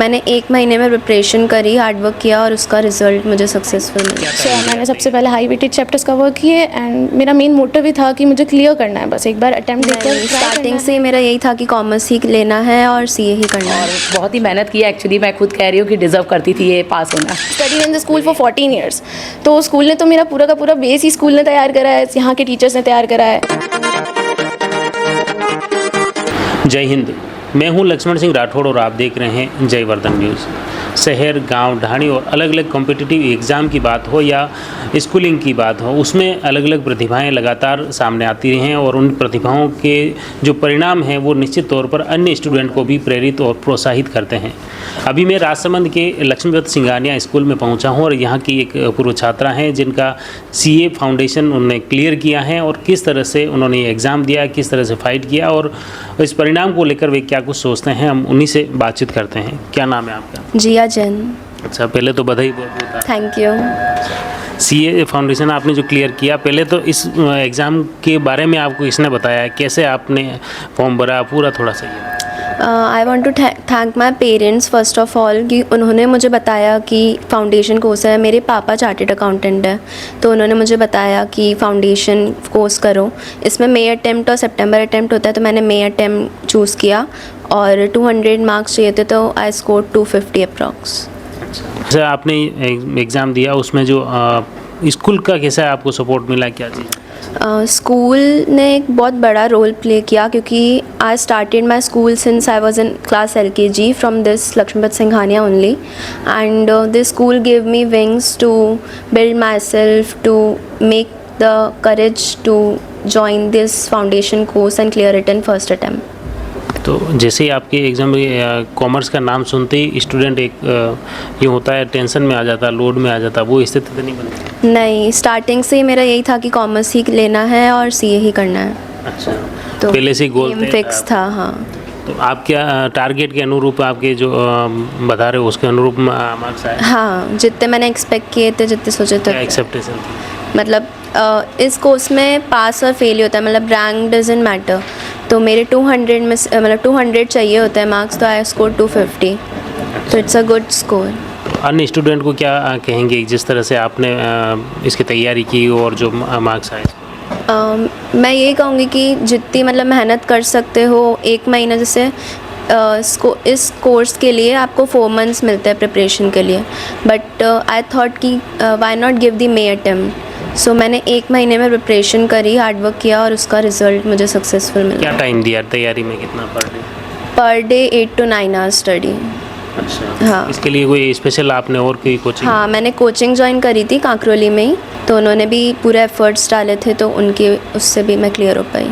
मैंने 1 महीने में प्रिपरेशन करी, हार्ड वर्क किया और उसका रिजल्ट मुझे सक्सेसफुल मिला। मैंने सबसे पहले हाई वेटेज चैप्टर्स कवर किए एंड मेरा मेन मोटिव ही था कि मुझे क्लियर करना है, बस एक बार अटेम्प्ट देकर स्टार्टिंग से मेरा यही था कि कॉमर्स ही लेना है और सीए ही करना है। और बहुत ही मेहनत की एक्चुअली, मैं खुद कह रही हूँ कि डिज़र्व करती थी ये पास होना। Study in the school for 14 years, तो स्कूल ने तो मेरा पूरा का पूरा बेस ही स्कूल ने तैयार करा है, यहाँ के टीचर्स ने तैयार करा है। जय हिंद, मैं हूं लक्ष्मण सिंह राठौड़ और आप देख रहे हैं जय वर्धन न्यूज़। शहर, गांव, ढाणी और अलग अलग कॉम्पिटिटिव एग्ज़ाम की बात हो या स्कूलिंग की बात हो, उसमें अलग अलग प्रतिभाएं लगातार सामने आती रही हैं और उन प्रतिभाओं के जो परिणाम हैं वो निश्चित तौर पर अन्य स्टूडेंट को भी प्रेरित और प्रोत्साहित करते हैं। अभी मैं राजसमंद के लक्ष्मीपत सिंघानिया स्कूल में पहुंचा हूं और यहाँ की एक पूर्व छात्रा हैं जिनका सीए फाउंडेशन उन्होंने क्लियर किया है और किस तरह से उन्होंने एग्ज़ाम दिया, किस तरह से फाइट किया और इस परिणाम को लेकर वे क्या कुछ सोचते हैं, हम उन्हीं से बातचीत करते हैं। क्या नाम है आपका? जिया जैन। अच्छा, पहले तो बधाई बहुत। Thank you. सीए फाउंडेशन आपने जो क्लियर किया, पहले तो इस एग्ज़ाम के बारे में आपको किसने बताया, कैसे आपने फॉर्म भरा, पूरा थोड़ा सा ये। I want to thank my parents first of all कि उन्होंने मुझे बताया कि फाउंडेशन कोर्स है। मेरे पापा चार्टेड अकाउंटेंट है, तो उन्होंने मुझे बताया कि फाउंडेशन कोर्स करो। इसमें मई अटेम्प्ट और सितंबर अटेम्प्ट होता है, तो मैंने मई अटेम्प्ट चूज़ किया और 200 मार्क्स चाहिए थे, तो आई स्कोर 250 अप्रॉक्स। अच्छा, आपने एग्ज़ाम दिया, उसमें जो स्कूल का कैसा आपको सपोर्ट मिला, क्या चीज़? स्कूल ने एक बहुत बड़ा रोल प्ले किया क्योंकि I started my school since I was in class LKG from this Lakshmipat Singhania only, and this school give me wings to build myself, to make the courage to join this foundation course and clear it in first attempt. तो जैसे ही आपके exam में commerce का नाम सुनते ही student एक ये होता है, टेंशन में आ जाता, लोड में आ जाता, वो स्थिति तो नहीं बनती? नहीं, स्टार्टिंग से मेरा यही था कि कॉमर्स ही लेना है और सीए ही करना है। अच्छा, तो पहले से गोल फिक्स था। हाँ। तो आप क्या टारगेट के अनुरूप, आपके जो बता रहे हो उसके अनुरूप मार्क्स आए? हाँ, जितने मैंने एक्सपेक्ट किए थे, जितने सोचे थे। क्या एक्सेप्टेशन थी? मतलब इस कोर्स में पास और फेल ही होता है, मतलब रैंक डजंट मैटर। तो मेरे 200 में मतलब 200 चाहिए होता है मार्क्स, तो आई स्कोर 250, तो इट्स अ गुड स्कोर। अन्य स्टूडेंट को क्या कहेंगे जिस तरह से आपने इसकी तैयारी की और जो मार्क्स आए? मैं ये कहूँगी कि जितनी मतलब मेहनत कर सकते हो, 1 महीना जैसे इस कोर्स के लिए आपको 4 मंथ्स मिलते हैं प्रिपरेशन के लिए, बट आई थॉट कि why not give the May attempt. So मैंने 1 महीने में प्रिपरेशन करी, हार्ड वर्क किया और उसका रिजल्ट मुझे सक्सेसफुल मिला। क्या टाइम दिया तैयारी में, कितना per day 8 to 9 hours study. अच्छा। हाँ। इसके लिए कोई स्पेशल आपने और कोई कोचिंग? हाँ, मैंने कोचिंग ज्वाइन करी थी कांकरोली में ही, तो उन्होंने भी पूरे एफर्ट्स डाले थे, तो उनके उससे भी मैं क्लियर हो पाई।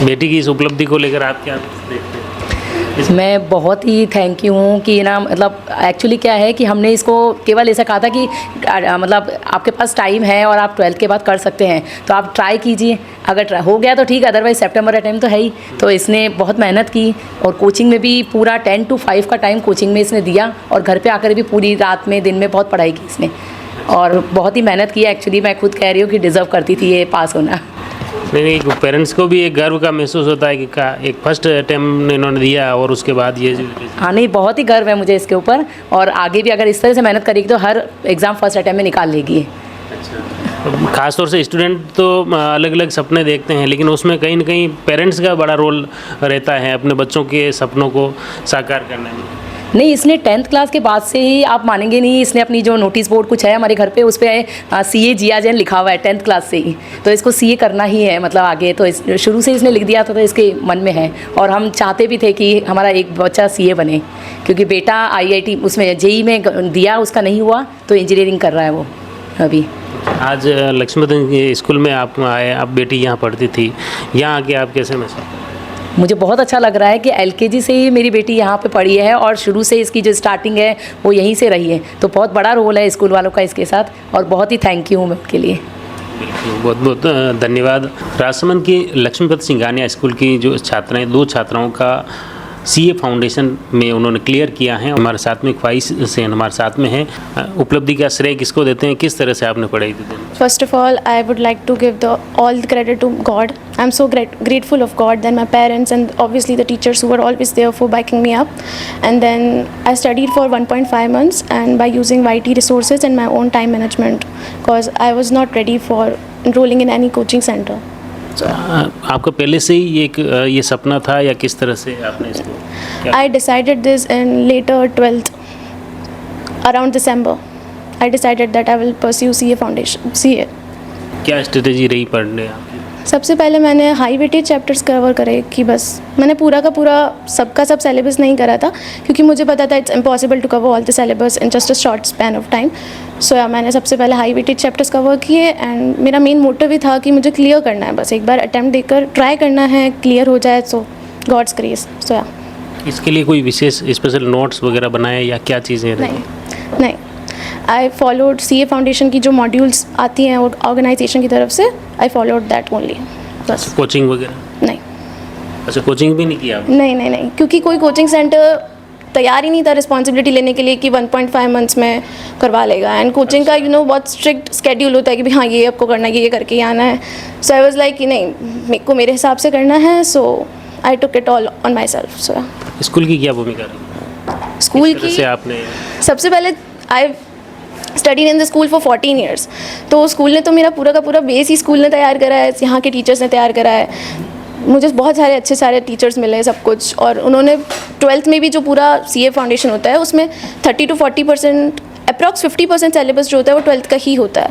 बेटी की इस उपलब्धि को लेकर आप क्या देखते हैं? मैं बहुत ही थैंक यू हूँ कि ना, मतलब एक्चुअली क्या है कि हमने इसको केवल ऐसा कहा था कि मतलब आपके पास टाइम है और आप 12th के बाद कर सकते हैं, तो आप ट्राई कीजिए, अगर हो गया तो ठीक है, अदरवाइज सितंबर अटेम्प्ट तो है ही। तो इसने बहुत मेहनत की और कोचिंग में भी पूरा 10 to 5 का टाइम कोचिंग में इसने दिया और घर पे आकर भी पूरी रात में, दिन में बहुत पढ़ाई की इसने और बहुत ही मेहनत की। एक्चुअली मैं खुद कह रही हूँ कि डिज़र्व करती थी ये पास होना। नहीं, पेरेंट्स को भी एक गर्व का महसूस होता है कि एक फर्स्ट अटेम्प्ट इन्होंने दिया और उसके बाद ये। हाँ, नहीं, बहुत ही गर्व है मुझे इसके ऊपर और आगे भी अगर इस तरह से मेहनत करेगी तो हर एग्ज़ाम फर्स्ट अटेम्प्ट में निकाल लेगी। अच्छा, खासतौर से स्टूडेंट तो अलग अलग सपने देखते हैं, लेकिन उसमें कहीं ना कहीं पेरेंट्स का बड़ा रोल रहता है अपने बच्चों के सपनों को साकार करने में। नहीं, इसने 10th क्लास के बाद से ही, आप मानेंगे नहीं, इसने अपनी जो नोटिस बोर्ड कुछ है हमारे घर पे, उस पर सीए जिया जैन लिखा हुआ है 10th क्लास से ही, तो इसको सीए करना ही है मतलब आगे, तो शुरू से इसने लिख दिया था, तो इसके मन में है और हम चाहते भी थे कि हमारा एक बच्चा सीए बने, क्योंकि बेटा IIT उसमें जेई में दिया, उसका नहीं हुआ, तो इंजीनियरिंग कर रहा है वो अभी। आज लक्ष्मीपत स्कूल में आप आए, आप बेटी यहाँ पढ़ती थी, यहाँ आके आप कैसे महसूस? मुझे बहुत अच्छा लग रहा है कि LKG से ही मेरी बेटी यहाँ पे पढ़ी है और शुरू से इसकी जो स्टार्टिंग है वो यहीं से रही है, तो बहुत बड़ा रोल है स्कूल वालों का इसके साथ और बहुत ही थैंक यू हूँ मैं उनके लिए। बहुत बहुत धन्यवाद। राजसमंद की लक्ष्मीपत सिंघानिया स्कूल की जो छात्राएं, 2 छात्राओं का सीए फाउंडेशन में उन्होंने क्लियर किया है। हमारे साथ में ख्वाहिश से हमारे साथ में है। उपलब्धि का श्रेय किसको देते हैं, किस तरह से आपने पढ़ाई दी? First of all, I would like to give all the credit to God. I'm so grateful of God, then my parents, and obviously the teachers who were always there for backing me up. And then I studied for 1.5 months, and by using YT resources and my own time management, because I was not ready for enrolling in any coaching center. आपका पहले से ही ये सपना था या किस तरह से आपने इसको? I decided this in later 12th, around December. I decided that I will pursue CA foundation, CA. क्या स्ट्रेटेजी रही पढ़ने आपकी? सबसे पहले मैंने हाई वेटेज चैप्टर्स कवर करे कि बस मैंने पूरा का पूरा सबका सब सिलेबस नहीं करा था, क्योंकि मुझे पता था it's impossible to cover all the syllabus in just a short span of time. So मैंने सबसे पहले हाई वेटेज चैप्टर्स कवर किए, एंड मेरा मेन मोटिव ही था कि मुझे क्लियर करना है, बस एक बार अटैम्प्ट देकर ट्राई करना है, क्लियर हो जाए सो गॉड्स ग्रेस. सो इसके लिए कोई विशेष स्पेशल नोट्स वगैरह बनाए या क्या चीज़ें रही? नहीं, आई फॉलोड CA फाउंडेशन की जो मॉड्यूल्स आती हैं ऑर्गेनाइजेशन की तरफ से, आई फॉलोड दैट ओनली. बस. कोचिंग वगैरह? नहीं. अच्छा, कोचिंग भी नहीं किया आपने? नहीं, क्योंकि कोई कोचिंग सेंटर तैयार ही नहीं था रिस्पॉन्सिबिलिटी लेने के लिए कि 1.5 मंथ्स में करवा लेगा. एंड कोचिंग का बहुत स्ट्रिक्ट स्केड्यूल होता है कि भाई हाँ ये आपको करना है, ये करके ही आना है. सो आई वाज लाइक कि नहीं, मेरे को मेरे हिसाब से करना है. So I took it all on myself. So school की क्या भूमिका रही? स्कूल किस तरह की से आपने? सबसे पहले I studied in the school for 14 years. तो स्कूल ने तो मेरा पूरा का पूरा बेस ही स्कूल ने तैयार करा है, यहाँ के टीचर्स ने तैयार करा है. मुझे बहुत सारे अच्छे सारे टीचर्स मिले, सब कुछ. और उन्होंने 12th में भी जो पूरा CA फाउंडेशन होता है उसमें 30 to 40%, अप्रॉक्स 50% सिलेबस जो होता है वो 12th का ही होता है.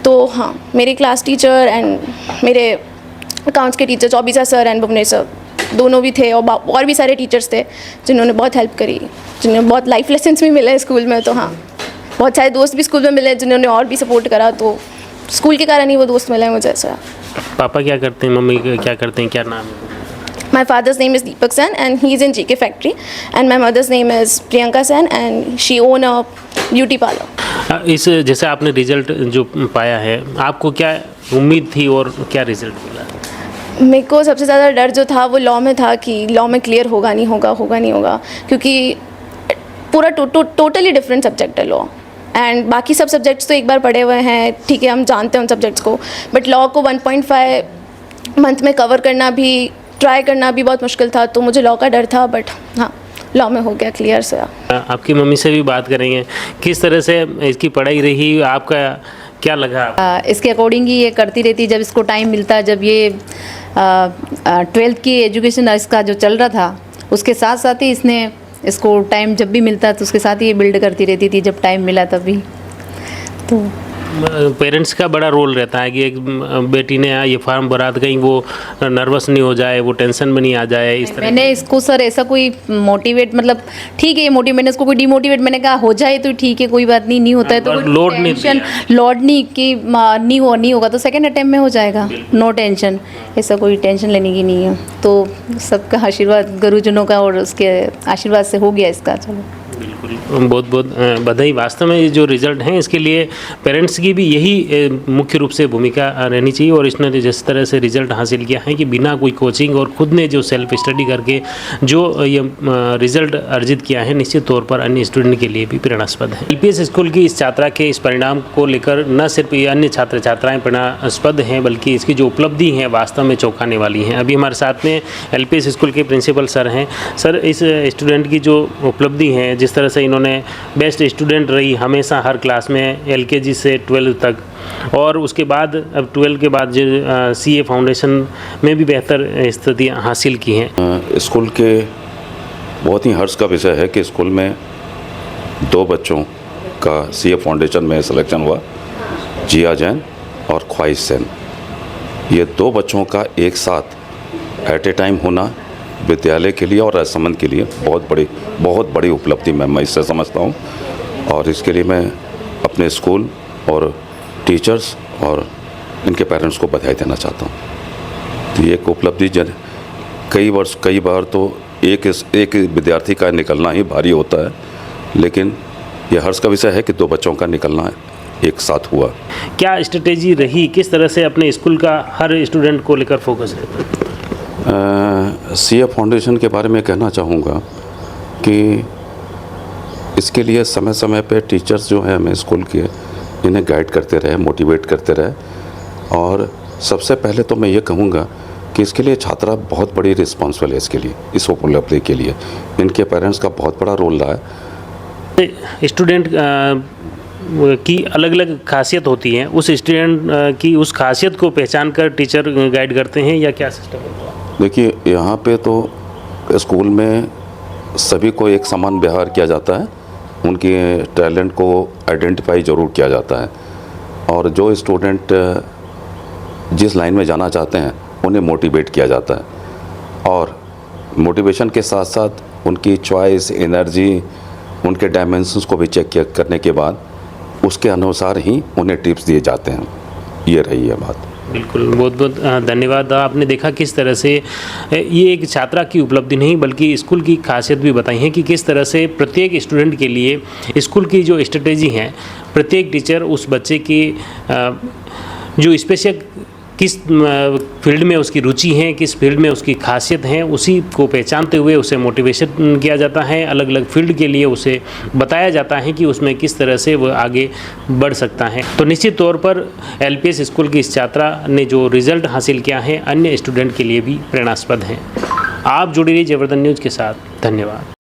तो हाँ, मेरे क्लास टीचर एंड मेरे अकाउंट्स के teacher Chaubisa sir and Bhuvnesh sir दोनों भी थे, और भी सारे टीचर्स थे जिन्होंने बहुत हेल्प करी, जिन्हें बहुत लाइफ लेसन्स भी मिले स्कूल में. तो हाँ, बहुत सारे दोस्त भी स्कूल में मिले जिन्होंने और भी सपोर्ट करा. तो स्कूल के कारण ही वो दोस्त मिले मुझे. ऐसा. पापा क्या करते हैं, मम्मी क्या करते हैं, क्या नाम है? My father's name is Deepak Sen and he is in JK Factory, and my mother's name is Priyanka Sen and she own a beauty parlor. इस जैसे आपने रिजल्ट जो पाया है, आपको क्या उम्मीद थी और क्या रिजल्ट मिला? मेरे को सबसे ज़्यादा डर जो था वो लॉ में था कि लॉ में क्लियर होगा नहीं होगा, क्योंकि पूरा टोटली डिफरेंट सब्जेक्ट है लॉ. एंड बाकी सब सब्जेक्ट्स तो एक बार पढ़े हुए हैं, ठीक है, हम जानते हैं उन सब्जेक्ट्स को, बट लॉ को 1.5 मंथ में कवर करना भी, ट्राई करना भी बहुत मुश्किल था. तो मुझे लॉ का डर था, बट हाँ, लॉ में हो गया क्लियर से. आपकी मम्मी से भी बात करेंगे, किस तरह से इसकी पढ़ाई रही, आपका क्या लगा? इसके अकॉर्डिंग ही ये करती रहती जब इसको टाइम मिलता. जब ये 12th की एजुकेशन इसका जो चल रहा था उसके साथ साथ ही इसने इसको टाइम जब भी मिलता तो उसके साथ ही ये बिल्ड करती रहती थी, जब टाइम मिला तभी. तो पेरेंट्स का बड़ा रोल रहता है कि एक बेटी ने ये फॉर्म भरा तो कहीं वो नर्वस नहीं हो जाए, वो टेंशन में नहीं आ जाए. इस तरह मैंने इसको सर ऐसा कोई मोटिवेट, मतलब ठीक है ये मोटिवेट, मैंने इसको कोई डिमोटिवेट, मैंने कहा हो जाए तो ठीक है, कोई बात नहीं होता है तो लोड नहीं, लोड नहीं कि नहीं होगा तो सेकंड अटेम्प्ट में हो जाएगा, नो टेंशन. ऐसा कोई टेंशन लेने की नहीं है. तो सबका आशीर्वाद, गुरुजनों का और उसके आशीर्वाद से हो गया इसका. चलो बिल्कुल, बहुत बहुत बधाई. वास्तव में ये जो रिज़ल्ट हैं इसके लिए पेरेंट्स की भी यही मुख्य रूप से भूमिका रहनी चाहिए. और इसने जिस तरह से रिज़ल्ट हासिल किया है कि बिना कोई कोचिंग और खुद ने जो सेल्फ स्टडी करके जो ये रिज़ल्ट अर्जित किया है, निश्चित तौर पर अन्य स्टूडेंट के लिए भी प्रेरणास्पद है. LPS स्कूल की इस छात्रा के इस परिणाम को लेकर न सिर्फ ये अन्य छात्र छात्राएँ प्रेरणास्पद हैं, बल्कि इसकी जो उपलब्धि हैं वास्तव में चौंकाने वाली हैं. अभी हमारे साथ में LPS स्कूल के प्रिंसिपल सर हैं. सर, इस स्टूडेंट की जो उपलब्धि है, जिस तरह से इन्होंने बेस्ट स्टूडेंट रही हमेशा हर क्लास में LKG से 12 तक, और उसके बाद अब 12 के बाद जो CA फाउंडेशन में भी बेहतर स्थिति हासिल की हैं. स्कूल के बहुत ही हर्ष का विषय है कि स्कूल में 2 बच्चों का CA फाउंडेशन में सिलेक्शन हुआ, जिया जैन और ख्वाहिश सेन. ये 2 बच्चों का एक साथ एट ए टाइम होना विद्यालय के लिए और राजसमंद के लिए बहुत बड़ी उपलब्धि मैं इससे समझता हूँ. और इसके लिए मैं अपने स्कूल और टीचर्स और इनके पेरेंट्स को बधाई देना चाहता हूँ. तो ये एक उपलब्धि कई बार तो एक विद्यार्थी का निकलना ही भारी होता है, लेकिन यह हर्ष का विषय है कि 2 बच्चों का निकलना एक साथ हुआ. क्या स्ट्रेटेजी रही, किस तरह से अपने स्कूल का हर स्टूडेंट को लेकर फोकस रहता है? सीए फाउंडेशन के बारे में कहना चाहूँगा कि इसके लिए समय समय पे टीचर्स जो हैं हमें स्कूल के इन्हें गाइड करते रहे, मोटिवेट करते रहे। और सबसे पहले तो मैं ये कहूँगा कि इसके लिए छात्रा बहुत बड़ी रिस्पॉन्सिबल है, इसके लिए, इस उपलब्धि के लिए इनके पेरेंट्स का बहुत बड़ा रोल रहा है। स्टूडेंट की अलग अलग खासियत होती है, उस स्टूडेंट की उस खासियत को पहचान कर टीचर गाइड करते हैं या क्या सिस्टम होता है? देखिए, यहाँ पे तो स्कूल में सभी को एक समान व्यवहार किया जाता है, उनके टैलेंट को आइडेंटिफाई ज़रूर किया जाता है और जो स्टूडेंट जिस लाइन में जाना चाहते हैं उन्हें मोटिवेट किया जाता है और मोटिवेशन के साथ साथ उनकी चॉइस, एनर्जी, उनके डायमेंशंस को भी चेक करने के बाद उसके अनुसार ही उन्हें टिप्स दिए जाते हैं। ये रही है बात। बिल्कुल, बहुत बहुत धन्यवाद। आपने देखा किस तरह से ये एक छात्रा की उपलब्धि नहीं बल्कि स्कूल की खासियत भी बताई है कि किस तरह से प्रत्येक स्टूडेंट के लिए स्कूल की जो स्ट्रेटेजी है, प्रत्येक टीचर उस बच्चे की जो स्पेशल किस फील्ड में उसकी रुचि है, किस फील्ड में उसकी खासियत है, उसी को पहचानते हुए उसे मोटिवेशन किया जाता है। अलग अलग फील्ड के लिए उसे बताया जाता है कि उसमें किस तरह से वह आगे बढ़ सकता है। तो निश्चित तौर पर एलपीएस स्कूल की इस छात्रा ने जो रिज़ल्ट हासिल किया है अन्य स्टूडेंट के लिए भी प्रेरणास्पद है। आप जुड़े रहिए जयवर्धन न्यूज़ के साथ। धन्यवाद।